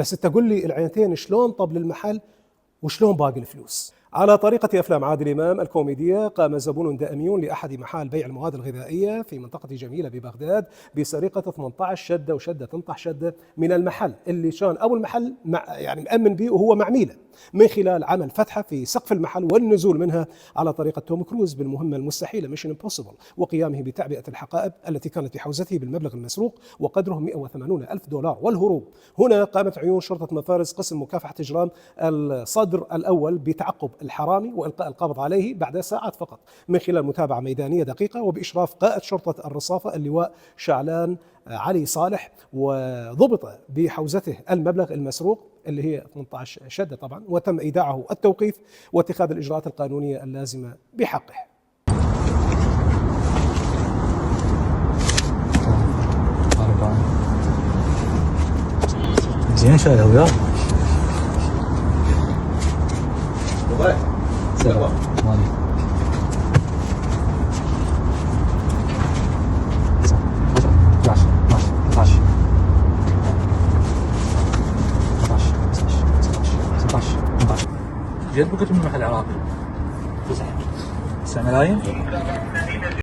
بس انت قول لي العينتين شلون طب للمحل وشلون باقي الفلوس. على طريقة أفلام عادل إمام الكوميدية، قام زبون دائميون لأحد محال بيع المواد الغذائية في منطقة جميلة ببغداد بسرقة 18 شدة وشدة تنطح شدة من المحل اللي كان أول محل يعني مأمن به وهو معميله، من خلال عمل فتحة في سقف المحل والنزول منها على طريقة توم كروز بالمهمة المستحيلة ميشن امبوسيبل، وقيامه بتعبئة الحقائب التي كانت بحوزته بالمبلغ المسروق وقدره 180 ألف دولار والهروب. هنا قامت عيون شرطة مفارز قسم مكافحة إجرام الصدر الأول بتعقب الحرامي وإلقاء القبض عليه بعد ساعات فقط من خلال متابعة ميدانية دقيقة وبإشراف قائد شرطة الرصافة اللواء شعلان علي صالح، وضبط بحوزته المبلغ المسروق اللي هي 18 شدة طبعا، وتم إيداعه التوقيف واتخاذ الإجراءات القانونية اللازمة بحقه. زين شاي وياه سلام مالي 16 جد بكت من المحل العراقي 9 ملايين